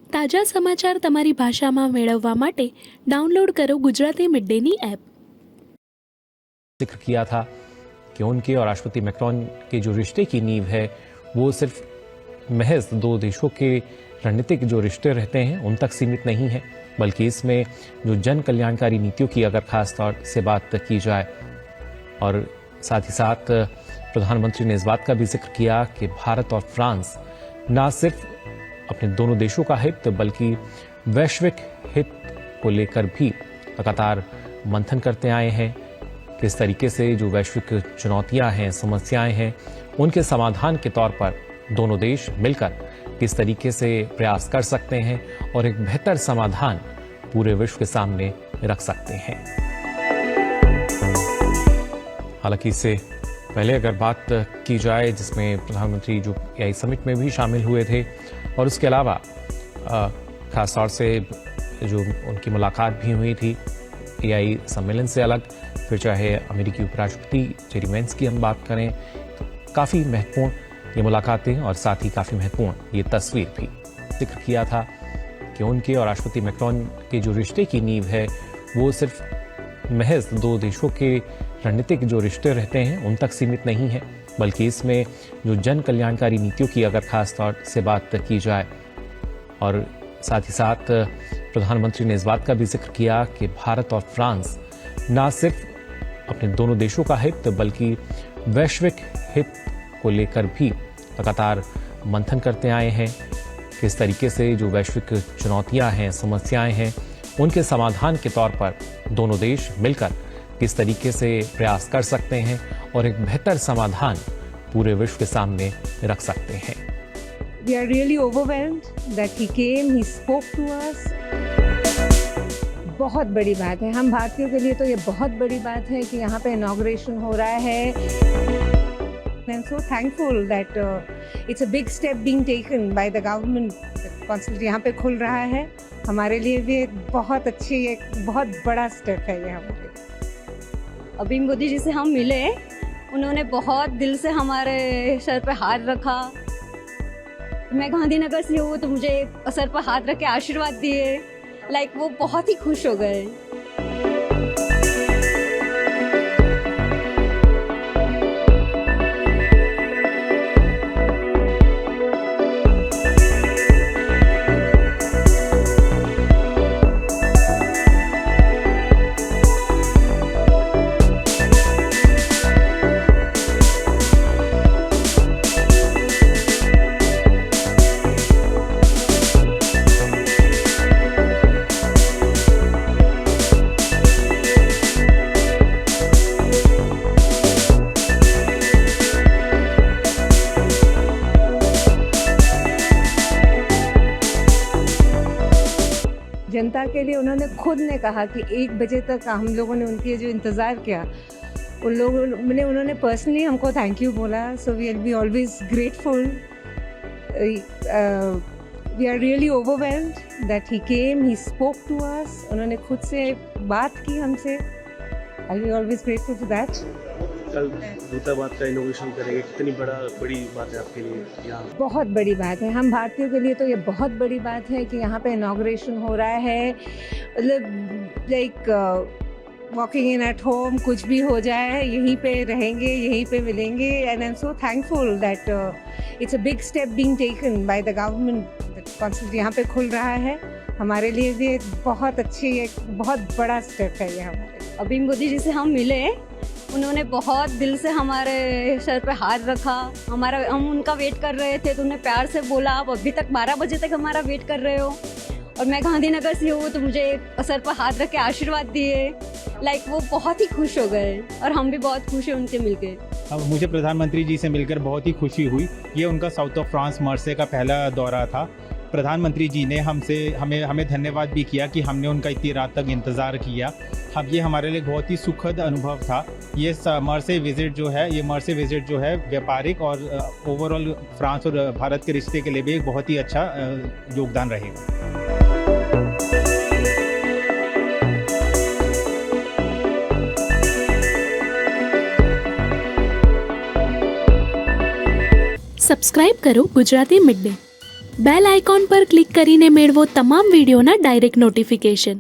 તાજા સમાચાર તમારી ભાષામાં મેળવવા માટે ડાઉનલોડ કરો ગુજરાતી મિડ ડેની એપ। जिक्र किया था कि उनके और राष्ट्रपति मैक्रोन के जो रिश्ते की नींव है वो सिर्फ महज दो देशों के रणनीतिक जो रिश्ते रहते हैं उन तक सीमित नहीं है, बल्कि इसमें जो जन कल्याणकारी नीतियों की अगर खास तौर से बात की जाए, और साथ ही साथ प्रधानमंत्री ने इस बात का भी जिक्र किया कि भारत और फ्रांस न सिर्फ अपने दोनों देशों का हित बल्कि वैश्विक हित को लेकर भी लगातार मंथन करते आए हैं। किस तरीके से जो वैश्विक चुनौतियां हैं, समस्याएं हैं, उनके समाधान के तौर पर दोनों देश मिलकर किस तरीके से प्रयास कर सकते हैं और एक बेहतर समाधान पूरे विश्व के सामने रख सकते हैं। हालांकि इससे पहले अगर बात की जाए जिसमें प्रधानमंत्री जो एआई समिट में भी शामिल हुए थे, और उसके अलावा खास तौर से जो उनकी मुलाकात भी हुई थी एआई सम्मेलन से अलग, फिर चाहे अमेरिकी उपराष्ट्रपति जेडी वेंस की हम बात करें, तो काफ़ी महत्वपूर्ण ये मुलाकातें और साथ ही काफ़ी महत्वपूर्ण ये तस्वीर भी। जिक्र किया था कि उनके और राष्ट्रपति मैक्रोन के जो रिश्ते की नींव है वो सिर्फ महज दो देशों के रणनीतिक जो रिश्ते रहते हैं उन तक सीमित नहीं है, बल्कि इसमें जो जन कल्याणकारी नीतियों की अगर खास तौर से बात की जाए, और साथ ही साथ प्रधानमंत्री ने इस बात का भी जिक्र किया कि भारत और फ्रांस न सिर्फ अपने दोनों देशों का हित बल्कि वैश्विक हित को लेकर भी लगातार मंथन करते आए हैं। किस तरीके से जो वैश्विक चुनौतियां हैं, समस्याएं हैं, उनके समाधान के तौर पर दोनों देश मिलकर किस तरीके से प्रयास कर सकते हैं और एक बेहतर समाधान पूरे विश्व के सामने रख सकते हैं। We are really overwhelmed that he came, he spoke to us. बहुत बड़ी बात है, हम भारतीयों के लिए तो ये बहुत बड़ी बात है कि यहाँ पे इनॉग्रेशन हो रहा है। I'm so thankful that it's a big step being taken by the government. Consulate यहाँ पे खुल रहा है, हमारे लिए भी एक बहुत अच्छी, एक बहुत बड़ा स्टेप है ये हमारे लिए। अभी मोदी जी से हम मिले, उन्होंने बहुत दिल से हमारे सर पे हाथ रखा। मैं गांधीनगर से हूँ तो मुझे सर पर हाथ रख के आशीर्वाद दिए, वो बहुत ही खुश हो गए। जनता के लिए उन्होंने खुद ने कहा कि 1 बजे तक हम लोगों ने उनके जो इंतज़ार किया, उन लोगों ने उन्होंने पर्सनली हमको थैंक यू बोला। So we will be always grateful. We are really overwhelmed that he came, he spoke to us. उन्होंने खुद से बात की हमसे। I will be always grateful for that. कल दूतावास का इनोवेशन करेंगे, कितनी बड़ी बात है आपके लिए यहाँ? बहुत बड़ी बात है, हम भारतीयों के लिए तो ये बहुत बड़ी बात है कि यहाँ पे इनॉग्रेशन हो रहा है। मतलब वॉकिंग इन एट होम, कुछ भी हो जाए यहीं पे रहेंगे, यहीं पे मिलेंगे। And I am so thankful that it's a big step being taken by the government. Consulate यहाँ पे खुल रहा है, हमारे लिए भी एक बहुत अच्छी, एक बहुत बड़ा स्टेप है ये हमारे। अभी मोदी जी से हम मिले, उन्होंने बहुत दिल से हमारे सर पे हाथ रखा। हम उनका वेट कर रहे थे तो उन्हें प्यार से बोला, आप अभी तक 12 बजे तक हमारा वेट कर रहे हो। और मैं गांधीनगर से हूँ तो मुझे सर पर हाथ रख के आशीर्वाद दिए। वो बहुत ही खुश हो गए और हम भी बहुत खुश हैं उनसे मिलकर। अब मुझे प्रधानमंत्री जी से मिलकर बहुत ही खुशी हुई। ये उनका साउथ ऑफ फ्रांस मर्से का पहला दौरा था। प्रधानमंत्री जी ने हमें धन्यवाद भी किया कि हमने उनका इतनी रात तक इंतज़ार किया। अब ये हमारे लिए बहुत ही सुखद अनुभव था। ये मर्से विज़िट जो है व्यापारिक और ओवरऑल फ्रांस और भारत के रिश्ते के लिए भी एक बहुत ही अच्छा योगदान रहेगा। સબસ્ક્રાઇબ કરો Gujarati mid day. Bell icon પર ક્લિક કરીને મેળવો તમામ વિડીયોના ડાયરેક્ટ નોટિફિકેશન.